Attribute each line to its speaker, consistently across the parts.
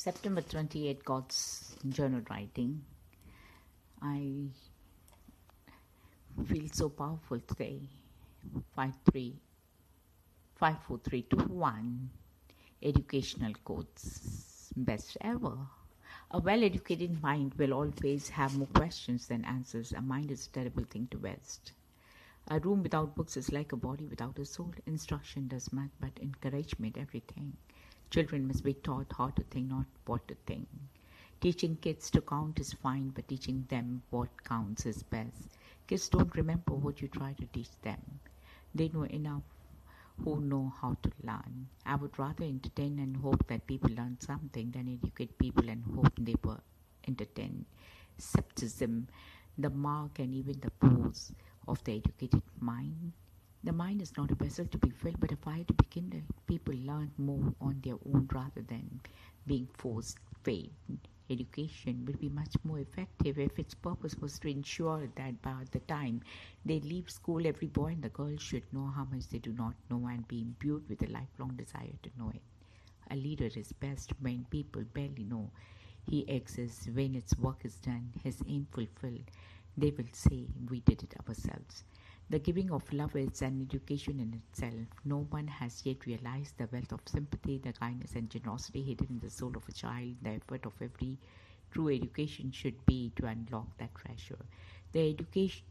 Speaker 1: September 28th, God's journal writing. I feel so powerful today. 54321 educational quotes. Best ever. A well-educated mind will always have more questions than answers. A mind is a terrible thing to waste. A room without books is like a body without a soul. Instruction does much, but encouragement everything. Children must be taught how to think, not what to think. Teaching kids to count is fine, but teaching them what counts is best. Kids don't remember what you try to teach them. They know enough who know how to learn. I would rather entertain and hope that people learn something than educate people and hope they were entertained. Skepticism, the mark and even the pose of the educated mind. The mind is not a vessel to be filled, but a fire to be kindled. People learn more on their own rather than being forced fed. Education will be much more effective if its purpose was to ensure that by the time they leave school, every boy and the girl should know how much they do not know and be imbued with a lifelong desire to know it. A leader is best when people barely know he exists. When its work is done, his aim fulfilled, they will say, "We did it ourselves." The giving of love is an education in itself. No one has yet realized the wealth of sympathy, the kindness and generosity hidden in the soul of a child. The effort of every true education should be to unlock that treasure. The education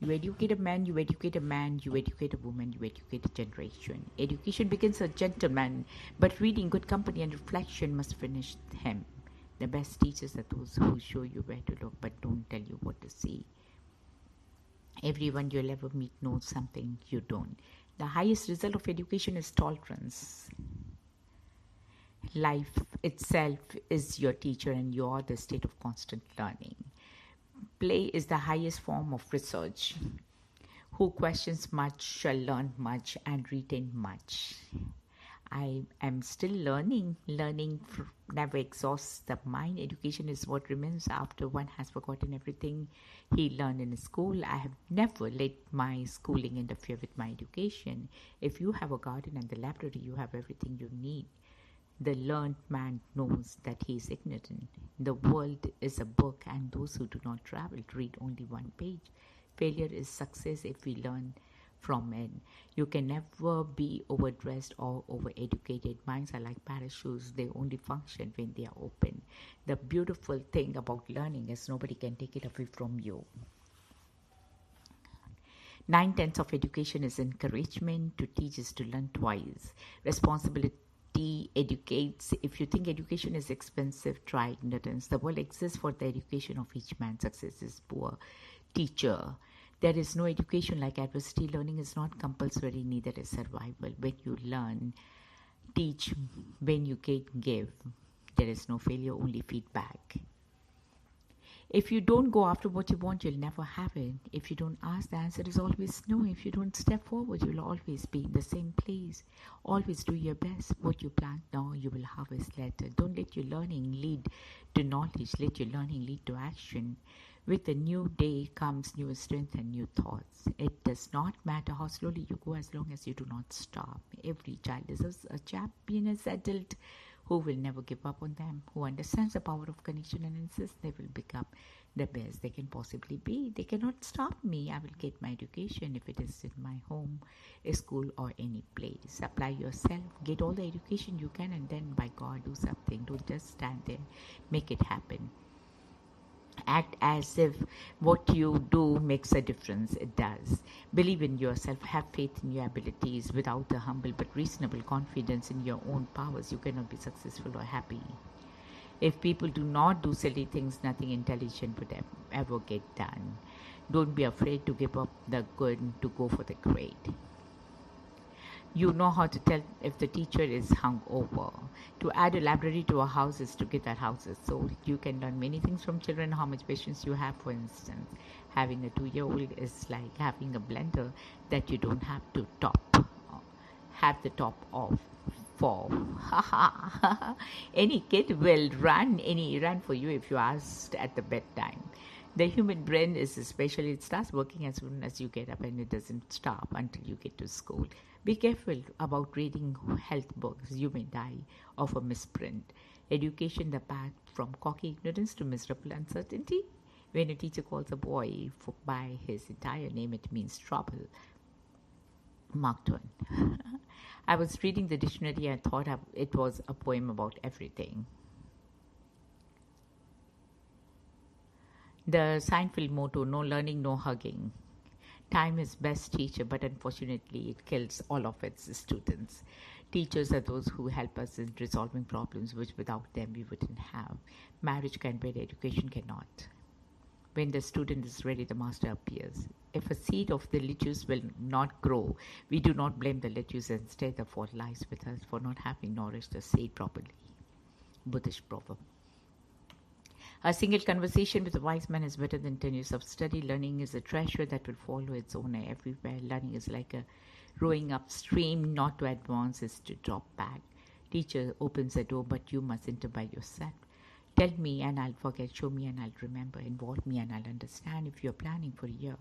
Speaker 1: You educate a man, you educate a man, you educate a woman, you educate a generation. Education begins a gentleman, but reading, good company and reflection must finish him. The best teachers are those who show you where to look but don't tell you what to see. Everyone you'll ever meet knows something you don't. The highest result of education is tolerance. Life itself is your teacher and you are the state of constant learning. Play is the highest form of research. Who questions much shall learn much and retain much. I am still learning. Learning never exhausts the mind. Education is what remains after one has forgotten everything he learned in school. I have never let my schooling interfere with my education. If you have a garden and the library, you have everything you need. The learned man knows that he is ignorant. The world is a book, and those who do not travel read only one page. Failure is success if we learn from it. You can never be overdressed or overeducated. Minds are like parachutes. They only function when they are open. The beautiful thing about learning is nobody can take it away from you. 9/10 of education is encouragement. To teach is to learn twice. Responsibility educates. If you think education is expensive, try ignorance. The world exists for the education of each man. Success is poor. Teacher. There is no education like adversity. Learning is not compulsory, neither is survival. When you learn, teach. When you give. There is no failure, only feedback. If you don't go after what you want, you'll never have it. If you don't ask, the answer is always no. If you don't step forward, you'll always be in the same place. Always do your best. What you plant now, you will harvest later. Don't let your learning lead to knowledge. Let your learning lead to action. With a new day comes new strength and new thoughts. It does not matter how slowly you go as long as you do not stop. Every child deserves a champion's adult who will never give up on them, who understands the power of connection and insists they will become the best they can possibly be. They cannot stop me. I will get my education if it is in my home, a school or any place. Apply yourself, get all the education you can, and then by God do something. Don't just stand there. Make it happen. Act as if what you do makes a difference. It does. Believe in yourself. Have faith in your abilities. Without a humble but reasonable confidence in your own powers, you cannot be successful or happy. If people do not do silly things, nothing intelligent would ever get done. Don't be afraid to give up the good to go for the great. You know how to tell if the teacher is hungover. To add a library to a house is to get that house sold. You can learn many things from children, how much patience you have, for instance. Having a 2-year-old is like having a blender that you don't have to have the top off for. Any kid will run any errand for you if you asked at the bedtime. The human brain is special. It starts working as soon as you get up and it doesn't stop until you get to school. Be careful about reading health books. You may die of a misprint. Education, the path from cocky ignorance to miserable uncertainty. When a teacher calls a boy by his entire name, it means trouble. Mark Twain. I was reading the dictionary and thought it was a poem about everything. The Seinfeld motto, no learning, no hugging. Time is best teacher, but unfortunately it kills all of its students. Teachers are those who help us in resolving problems which without them we wouldn't have. Marriage can, but education cannot. When the student is ready, the master appears. If a seed of the lettuce will not grow, we do not blame the lettuce. Instead, the fault lies with us for not having nourished the seed properly. Buddhist proverb. A single conversation with a wise man is better than 10 years of study. Learning is a treasure that will follow its owner everywhere. Learning is like a rowing upstream, not to advance is to drop back. Teacher opens the door, but you must enter by yourself. Tell me and I'll forget, show me and I'll remember, involve me and I'll understand. If you're planning for a year,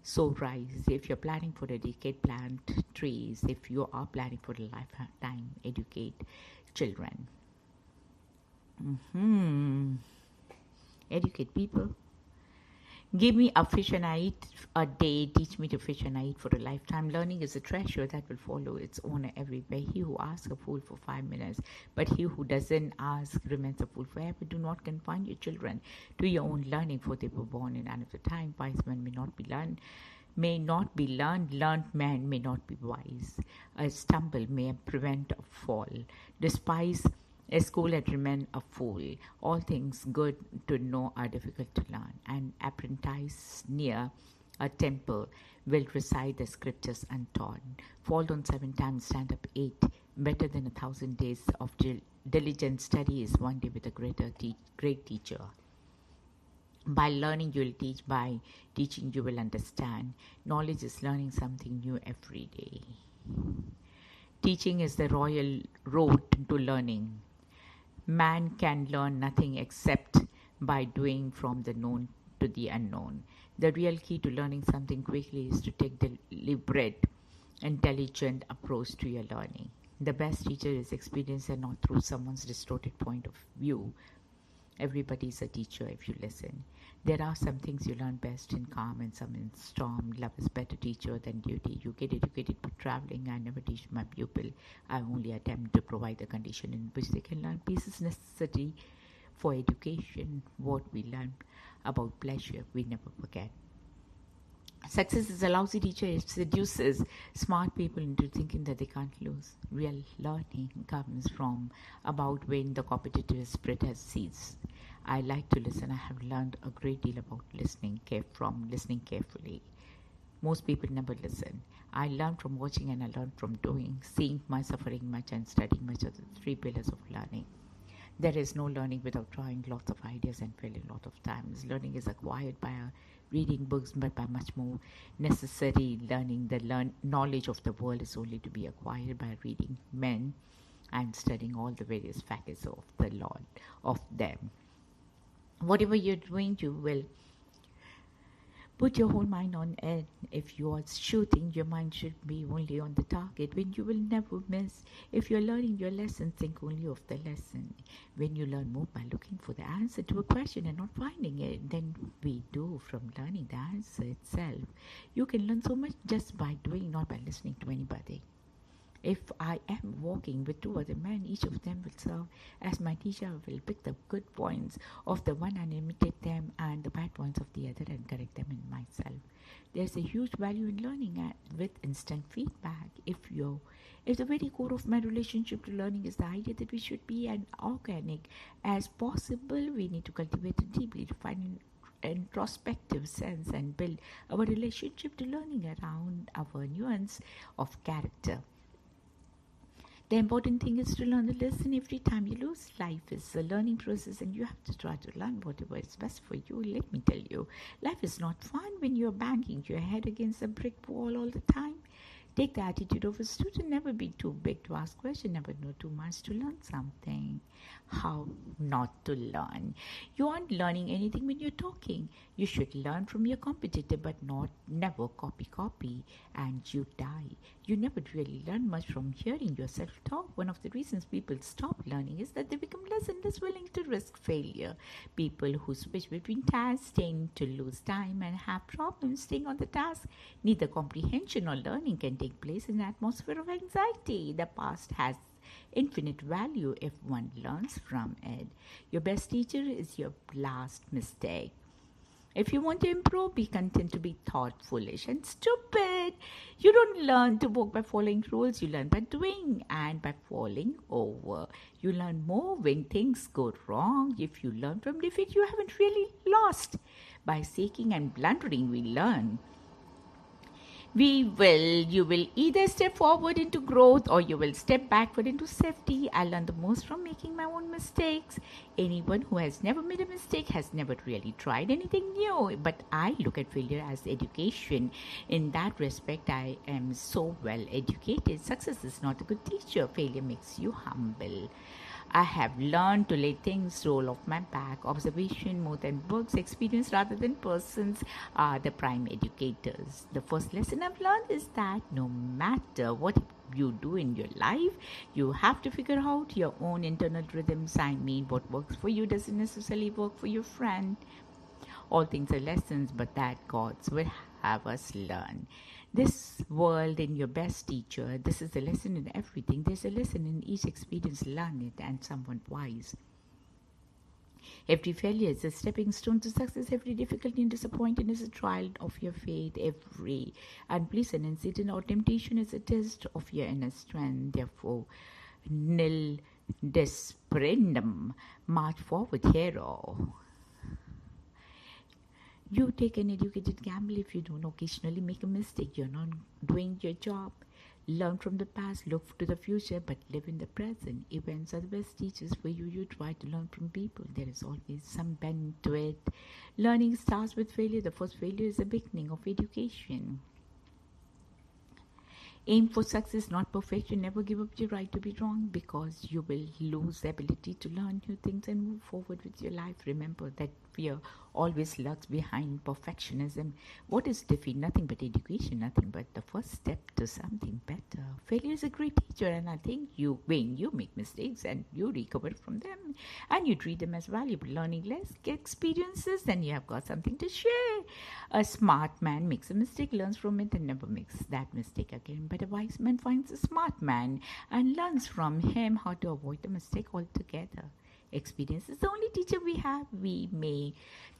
Speaker 1: sow rice. If you're planning for a decade, plant trees. If you are planning for a lifetime, educate children. Educate people. Give me a fish and I eat a day. Teach me to fish and I eat for a lifetime. Learning is a treasure that will follow its owner everywhere. He who asks a fool for 5 minutes, but he who doesn't ask remains a fool forever. Do not confine your children to your own learning, for they were born in another time. Wise men may not be learned. Learned man may not be wise. A stumble may prevent a fall. Despise a school and remain a fool. All things good to know are difficult to learn. An apprentice near a temple will recite the scriptures untaught. Fall down 7 times, stand up 8. Better than 1,000 days of diligent study is one day with a great teacher. By learning you will teach, by teaching you will understand. Knowledge is learning something new every day. Teaching is the royal road to learning. Man can learn nothing except by doing from the known to the unknown. The real key to learning something quickly is to take the deliberate, intelligent approach to your learning. The best teacher is experience and not through someone's distorted point of view. Everybody is a teacher if you listen. There are some things you learn best in calm and some in storm. Love is better teacher than duty. You get educated by traveling. I never teach my pupil. I only attempt to provide the condition in which they can learn. Peace is necessity for education. What we learn about pleasure, we never forget. Success is a lousy teacher. It seduces smart people into thinking that they can't lose. Real learning comes from about when the competitive spirit has ceased. I like to listen. I have learned a great deal about listening carefully. Most people never listen. I learn from watching and I learn from doing, seeing much, suffering much, and studying much are the 3 pillars of learning. There is no learning without trying lots of ideas and failing a lot of times. Learning is acquired by reading books, but by much more necessary learning. The knowledge of the world is only to be acquired by reading men and studying all the various facets of the Lord, of them. Whatever you're doing, you will put your whole mind on it. If you are shooting, your mind should be only on the target. When you will never miss. If you're learning your lesson, think only of the lesson. When you learn more by looking for the answer to a question and not finding it, then we do from learning the answer itself. You can learn so much just by doing, not by listening to anybody. If I am walking with 2 other men, each of them will serve as my teacher. I will pick the good points of the one and imitate them, and the bad points of the other and correct them in myself. There's a huge value in learning with instant feedback. If the very core of my relationship to learning is the idea that we should be as organic as possible, we need to cultivate it deeply to find introspective sense and build our relationship to learning around our nuance of character. The important thing is to learn the lesson every time you lose. Life is a learning process and you have to try to learn whatever is best for you. Let me tell you, life is not fun when you're banging your head against a brick wall all the time. Take the attitude of a student. Never be too big to ask questions. Never know too much to learn something. How not to learn? You aren't learning anything when you're talking. You should learn from your competitor, but never copy, and you die. You never really learn much from hearing yourself talk. One of the reasons people stop learning is that they become less and less willing to risk failure. People who switch between tasks tend to lose time and have problems staying on the task. Neither comprehension or learning can take place in an atmosphere of anxiety. The past has infinite value if one learns from it. Your best teacher is your last mistake. If you want to improve, be content to be thought foolish and stupid. You don't learn to walk by following rules. You learn by doing and by falling over. You learn more when things go wrong. If you learn from defeat, you haven't really lost. By seeking and blundering, we learn. You will either step forward into growth or you will step backward into safety. I learned the most from making my own mistakes. Anyone who has never made a mistake has never really tried anything new. But I look at failure as education. In that respect, I am so well educated. Success is not a good teacher. Failure makes you humble. I have learned to let things roll off my back. Observation more than books, experience rather than persons are the prime educators. The first lesson I've learned is that no matter what you do in your life, you have to figure out your own internal rhythms. I mean, what works for you doesn't necessarily work for your friend. All things are lessons, but that God's will have us learn. This world in your best teacher. This is a lesson in everything. There's a lesson in each experience. Learn it and someone wise. Every failure is a stepping stone to success. Every difficulty and disappointment is a trial of your faith. Every unpleasant incident or temptation is a test of your inner strength. Therefore, nil desperandum. March forward, hero. You take an educated gamble if you don't occasionally make a mistake. You're not doing your job. Learn from the past, look to the future, but live in the present. Events are the best teachers for you. You try to learn from people. There is always some bend to it. Learning starts with failure. The first failure is the beginning of education. Aim for success, not perfection. Never give up your right to be wrong, because you will lose the ability to learn new things and move forward with your life. Remember that fear always lurks behind perfectionism. What is defeat? Nothing but education, nothing but the first step to something better. Failure is a great teacher, and I think when you make mistakes and you recover from them and you treat them as valuable learning experiences, then you have got something to share. A smart man makes a mistake, learns from it, and never makes that mistake again. But a wise man finds a smart man and learns from him how to avoid the mistake altogether. Experience is the only teacher we have. We may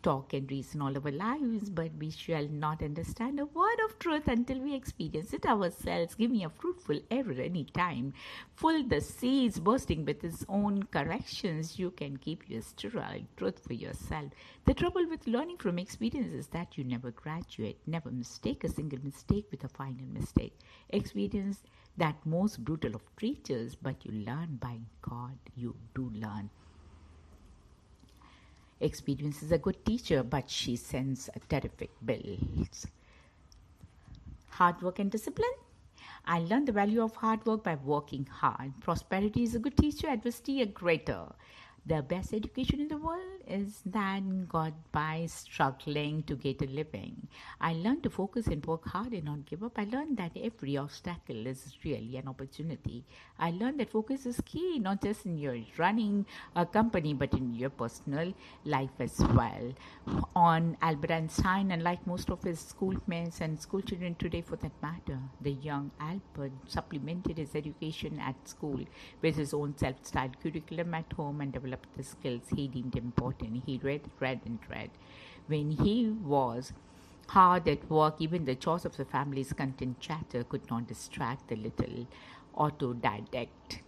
Speaker 1: talk and reason all our lives, but we shall not understand a word of truth until we experience it ourselves. Give me a fruitful error any time. Full the seeds bursting with its own corrections. You can keep your sterile truth for yourself. The trouble with learning from experience is that you never graduate, never mistake a single mistake with a final mistake. Experience that most brutal of teachers, but you learn by God. You do learn. Experience is a good teacher, but she sends a terrific bills. Hard work and discipline. I learned the value of hard work by working hard. Prosperity is a good teacher, adversity a greater. The best education in the world is that got by struggling to get a living. I learned to focus and work hard and not give up. I learned that every obstacle is really an opportunity. I learned that focus is key, not just in your running a company, but in your personal life as well. On Albert Einstein, unlike most of his schoolmates and schoolchildren today for that matter, the young Albert supplemented his education at school with his own self-styled curriculum at home and developed the skills he deemed important. He read. When he was hard at work, even the chores of the family's content chatter could not distract the little autodidact.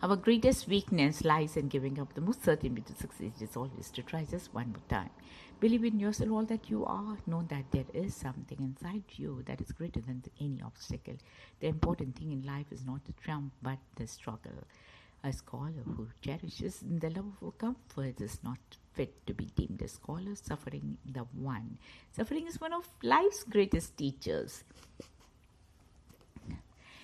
Speaker 1: Our greatest weakness lies in giving up. The most certain way to succeed is always to try just one more time. Believe in yourself, all that you are. Know that there is something inside you that is greater than any obstacle. The important thing in life is not the triumph, but the struggle. A scholar who cherishes the love of comfort is not fit to be deemed a scholar. Suffering is one of life's greatest teachers.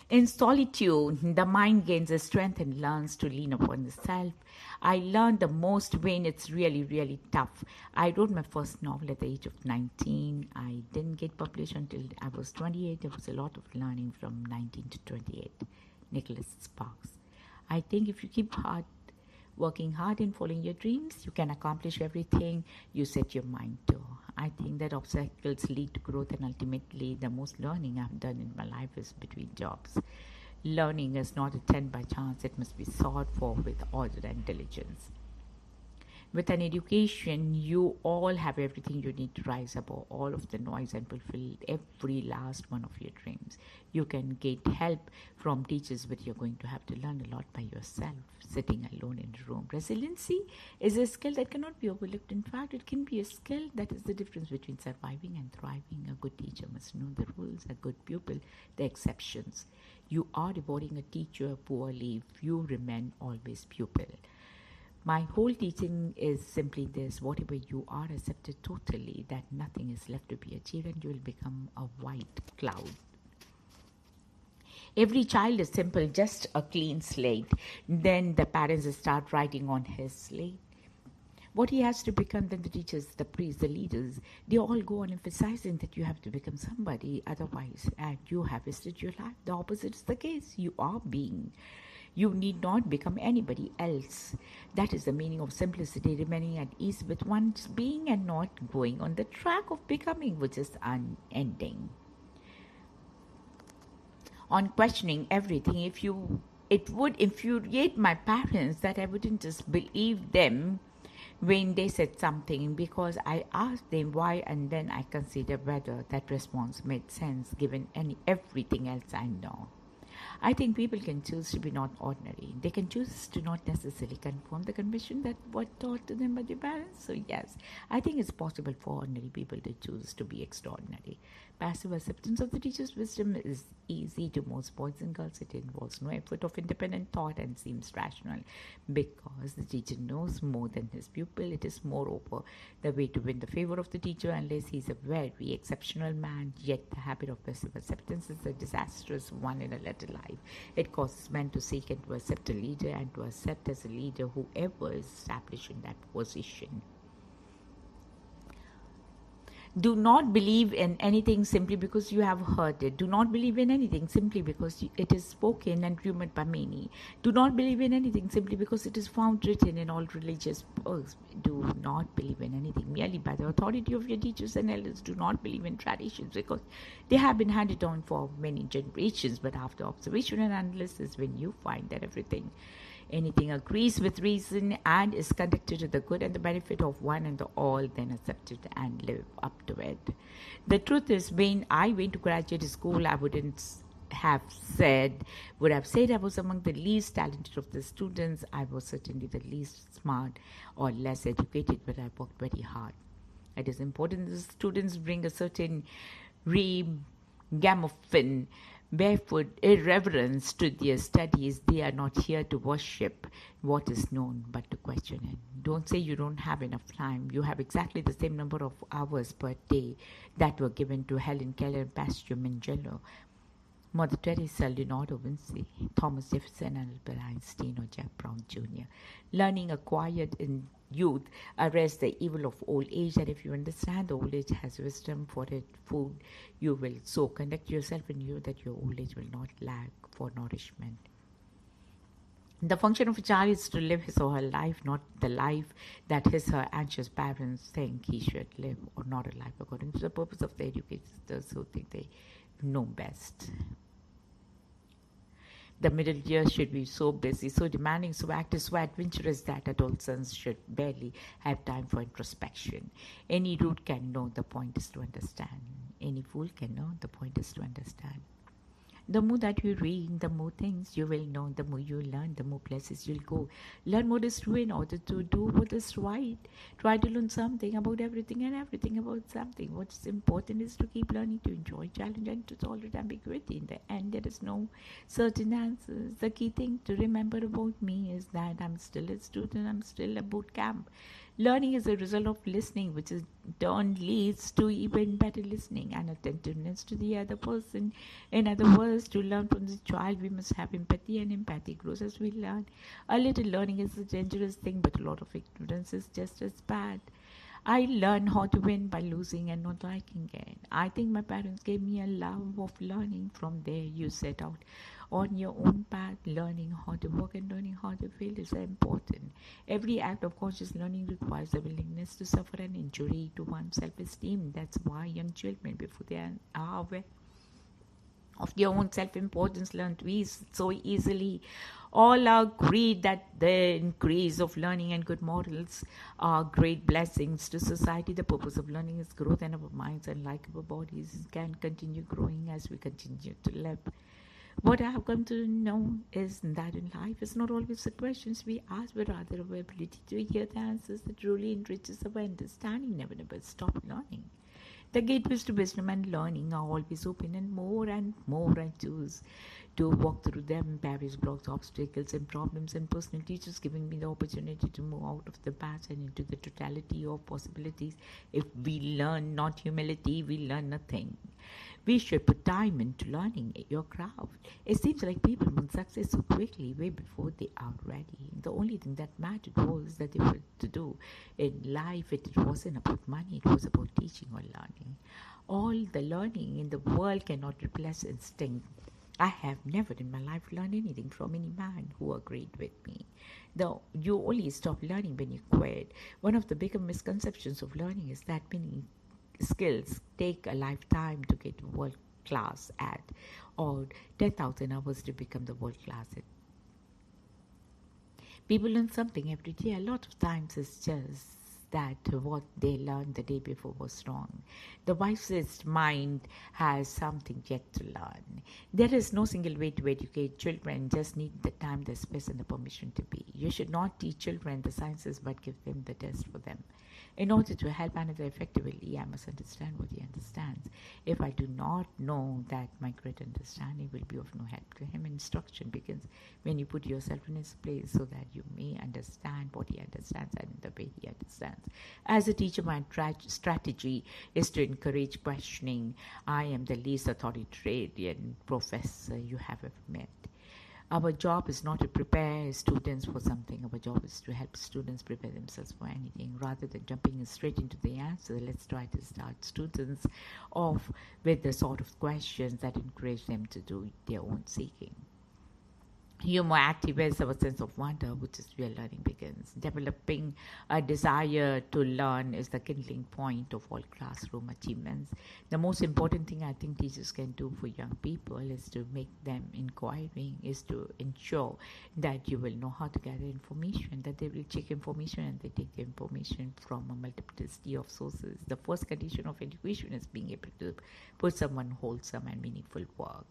Speaker 1: In solitude, the mind gains a strength and learns to lean upon the self. I learned the most when it's really, really tough. I wrote my first novel at the age of 19. I didn't get published until I was 28. There was a lot of learning from 19 to 28. Nicholas Sparks. I think if you keep working hard and following your dreams, you can accomplish everything you set your mind to. I think that obstacles lead to growth, and ultimately the most learning I've done in my life is between jobs. Learning is not attained by chance, it must be sought for with order and diligence. With an education, you all have everything you need to rise above all of the noise and fulfill every last one of your dreams. You can get help from teachers, but you're going to have to learn a lot by yourself, sitting alone in a room. Resiliency is a skill that cannot be overlooked. In fact, it can be a skill that is the difference between surviving and thriving. A good teacher must know the rules, a good pupil, the exceptions. You are rewarding a teacher poorly if you remain always pupil. My whole teaching is simply this: whatever you are, accept it totally, that nothing is left to be achieved, and you will become a white cloud. Every child is simple, just a clean slate. Then the parents start writing on his slate what he has to become. Then the teachers, the priests, the leaders, they all go on emphasizing that you have to become somebody, otherwise, and you have wasted your life. The opposite is the case. You are being. You need not become anybody else. That is the meaning of simplicity, remaining at ease with one's being and not going on the track of becoming, which is unending. On questioning everything, it would infuriate my parents that I wouldn't just believe them when they said something, because I asked them why, and then I considered whether that response made sense given everything else I know. I think people can choose to be not ordinary. They can choose to not necessarily conform the convention that was taught to them by their parents. So yes, I think it's possible for ordinary people to choose to be extraordinary. Passive acceptance of the teacher's wisdom is easy to most boys and girls. It involves no effort of independent thought and seems rational because the teacher knows more than his pupil. It is moreover the way to win the favor of the teacher unless he is a very exceptional man. Yet the habit of passive acceptance is a disastrous one in a later life. It causes men to seek and to accept a leader and to accept as a leader whoever is established in that position. Do not believe in anything simply because you have heard it. Do not believe in anything simply because it is spoken and rumored by many. Do not believe in anything simply because it is found written in all religious books. Do not believe in anything merely by the authority of your teachers and elders. Do not believe in traditions because they have been handed down for many generations. But after observation and analysis, when you find that anything agrees with reason and is conducted to the good and the benefit of one and the all, then accept it and live up to it. The truth is, when I went to graduate school, I would have said I was among the least talented of the students. I was certainly the least smart or less educated, but I worked very hard. It is important that the students bring a certain ragamuffin, barefoot irreverence to their studies. They are not here to worship what is known, but to question it. Don't say you don't have enough time. You have exactly the same number of hours per day that were given to Helen Keller, Pastor Mangello, Mother Teresa, Leonardo Vinci, Thomas Jefferson, Albert Einstein, or Jack Brown Jr. Learning acquired in youth arrests the evil of old age, and if you understand the old age has wisdom for it, food, you will so conduct yourself in you that your old age will not lack for nourishment. The function of a child is to live his or her life, not the life that her anxious parents think he should live, or not a life according to the purpose of the educators who think they know best. The middle years should be so busy, so demanding, so active, so adventurous that adolescents should barely have time for introspection. Any root can know, the point is to understand. Any fool can know, the point is to understand. The more that you read, the more things you will know. The more you learn, the more places you'll go. Learn what is true in order to do what is right. Try to learn something about everything and everything about something. What's important is to keep learning, to enjoy challenge, and to tolerate ambiguity. In the end, there is no certain answers. The key thing to remember about me is that I'm still a student. I'm still a boot camp. Learning is a result of listening, which in turn leads to even better listening and attentiveness to the other person. In other words, to learn from the child, we must have empathy, and empathy grows as we learn. A little learning is a dangerous thing, but a lot of ignorance is just as bad. I learned how to win by losing and not liking it. I think my parents gave me a love of learning. From there, you set out on your own path. Learning how to work and learning how to fail is important. Every act of conscious learning requires a willingness to suffer an injury to one's self-esteem. That's why young children, before they are aware of their own self-importance, learn to ease so easily. All agree that the increase of learning and good morals are great blessings to society. The purpose of learning is growth, and our minds, unlike our bodies, can continue growing as we continue to live. What I have come to know is that in life, it's not always the questions we ask, but rather our ability to hear the answers that truly enriches our understanding. Never stop learning. The gateways to wisdom and learning are always open, and more I choose to walk through them. Various blocks, obstacles, and problems, and personal teachers giving me the opportunity to move out of the past and into the totality of possibilities. If we learn not humility, we learn nothing. We should put time into learning your craft. It seems like people want success so quickly, way before they are ready. The only thing that mattered was that they were to do in life. It wasn't about money, it was about teaching or learning. All the learning in the world cannot replace instinct. I have never in my life learned anything from any man who agreed with me. Though you only stop learning when you quit. One of the bigger misconceptions of learning is that many skills take a lifetime to get world class at, or 10,000 hours to become the world class at. People learn something every day. A lot of times it's just that what they learned the day before was wrong. The wisest mind has something yet to learn. There is no single way to educate children, just need the time, the space, and the permission to be. You should not teach children the sciences, but give them the test for them. In order to help another effectively, I must understand what he understands. If I do not know that, my great understanding will be of no help to him. Instruction begins when you put yourself in his place so that you may understand what he understands and the way he understands. As a teacher, my strategy is to encourage questioning. I am the least authoritarian professor you have ever met. Our job is not to prepare students for something. Our job is to help students prepare themselves for anything. Rather than jumping straight into the answer, let's try to start students off with the sort of questions that encourage them to do their own seeking. Humor activates our sense of wonder, which is where learning begins. Developing a desire to learn is the kindling point of all classroom achievements. The most important thing I think teachers can do for young people is to make them inquiring, is to ensure that you will know how to gather information, that they will check information and they take the information from a multiplicity of sources. The first condition of education is being able to put someone wholesome and meaningful work.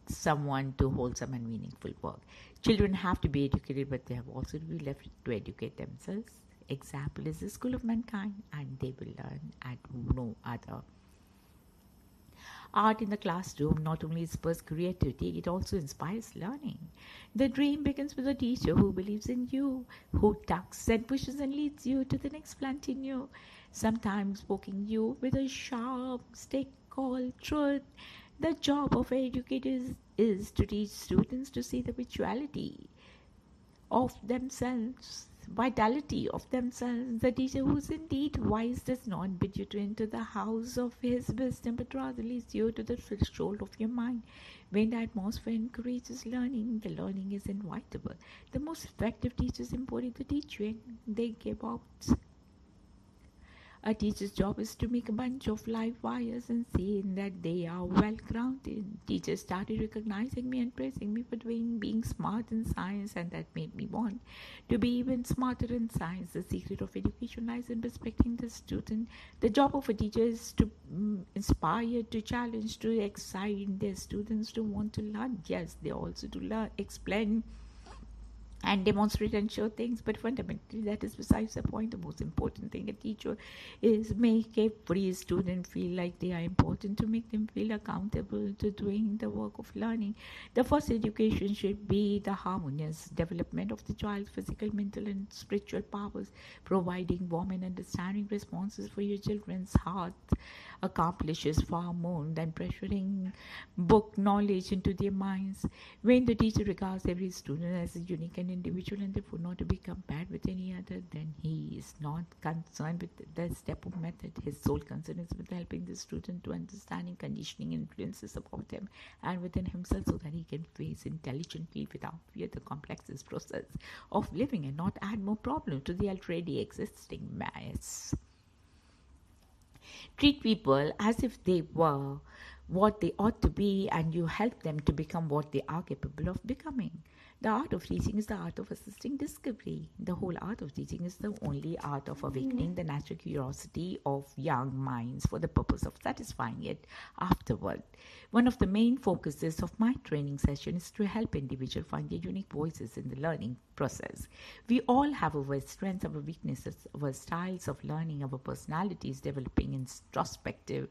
Speaker 1: Someone to wholesome and meaningful work. Children have to be educated, but they have also to be left to educate themselves. Example is the school of mankind, and they will learn at no other. Art in the classroom not only spurs creativity, it also inspires learning. The dream begins with a teacher who believes in you, who tucks and pushes and leads you to the next plant in you, sometimes poking you with a sharp stick called truth. The job of educators is to teach students to see the vitality of themselves. The teacher who is indeed wise does not bid you to enter the house of his wisdom, but rather leads you to the threshold of your mind. When the atmosphere encourages learning, the learning is inevitable. The most effective teachers embody the teaching they give out. A teacher's job is to make a bunch of live wires and see that they are well grounded. Teachers started recognizing me and praising me for being smart in science, and that made me want to be even smarter in science. The secret of education lies in respecting the student. The job of a teacher is to inspire, to challenge, to excite their students to want to learn. Yes, they also to learn, explain and demonstrate and show things, but fundamentally that is besides the point. The most important thing a teacher is make every student feel like they are important, to make them feel accountable to doing the work of learning. The first education should be the harmonious development of the child's physical, mental and spiritual powers, providing warm and understanding responses for your children's heart accomplishes far more than pressuring book knowledge into their minds. When the teacher regards every student as a unique and individual and therefore not to be compared with any other, then he is not concerned with the step of method. His sole concern is with helping the student to understanding conditioning influences about him and within himself, so that he can face intelligently without fear the complexest process of living and not add more problem to the already existing mess. Treat people as if they were what they ought to be, and you help them to become what they are capable of becoming. The art of teaching is the art of assisting discovery. The whole art of teaching is the only art of awakening the natural curiosity of young minds for the purpose of satisfying it afterward. One of the main focuses of my training session is to help individuals find their unique voices in the learning process. We all have our strengths, our weaknesses, our styles of learning, our personalities developing introspective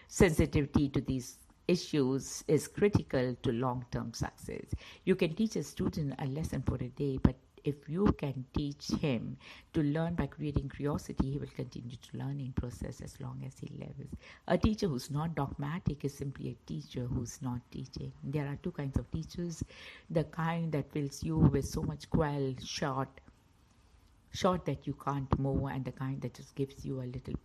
Speaker 1: sensitivity to these issues is critical to long-term success. You can teach a student a lesson for a day, but if you can teach him to learn by creating curiosity, he will continue to learning process as long as he lives. A teacher who's not dogmatic is simply a teacher who's not teaching. There are two kinds of teachers: the kind that fills you with so much short that you can't move, and the kind that just gives you a little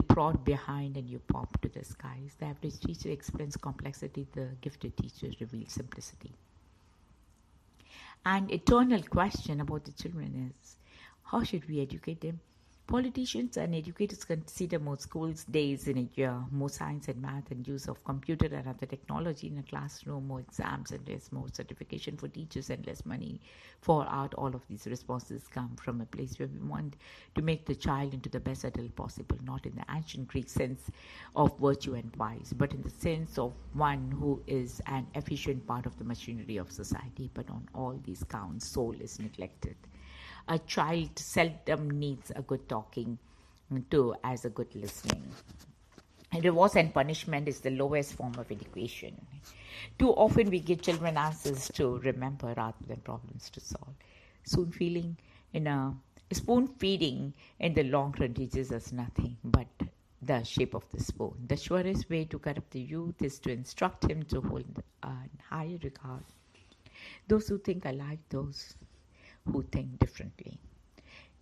Speaker 1: prod behind and you pop to the skies. The average teacher explains complexity, the gifted teacher reveals simplicity. An eternal question about the children is, how should we educate them? Politicians and educators consider more schools days in a year, more science and math and use of computer and other technology in a classroom, more exams and less, more certification for teachers and less money for art. All of these responses come from a place where we want to make the child into the best adult possible, not in the ancient Greek sense of virtue and vice, but in the sense of one who is an efficient part of the machinery of society. But on all these counts, soul is neglected. A child seldom needs a good talking to as a good listening. Rewards and punishment is the lowest form of education. Too often we give children answers to remember rather than problems to solve. Spoon feeding in the long run teaches us nothing but the shape of the spoon. The surest way to corrupt the youth is to instruct him to hold in higher regard those who think alike, those who think differently.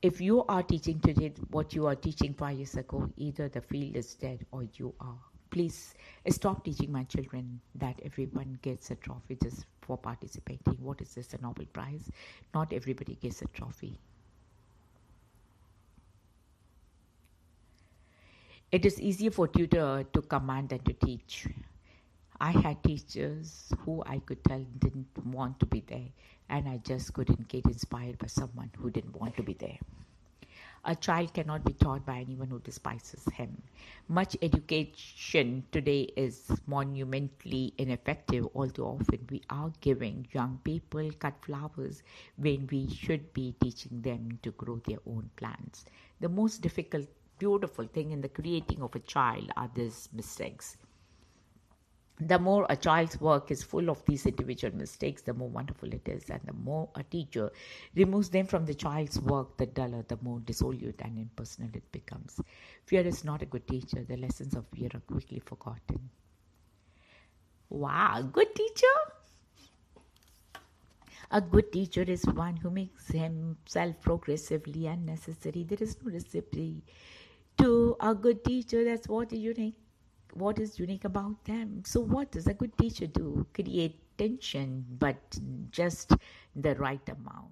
Speaker 1: If you are teaching today what you are teaching 5 years ago, either the field is dead or you are. Please stop teaching my children that everyone gets a trophy just for participating. What is this, a Nobel Prize? Not everybody gets a trophy. It is easier for tutor to command than to teach. I had teachers who I could tell didn't want to be there, and I just couldn't get inspired by someone who didn't want to be there. A child cannot be taught by anyone who despises him. Much education today is monumentally ineffective. All too often we are giving young people cut flowers when we should be teaching them to grow their own plants. The most difficult, beautiful thing in the creating of a child are these mistakes. The more a child's work is full of these individual mistakes, the more wonderful it is, and the more a teacher removes them from the child's work, the duller, the more dissolute and impersonal it becomes. Fear is not a good teacher. The lessons of fear are quickly forgotten. Wow, good teacher? A good teacher is one who makes himself progressively unnecessary. There is no recipe to a good teacher. That's what is unique about them. So what does a good teacher do? Create tension, but just the right amount.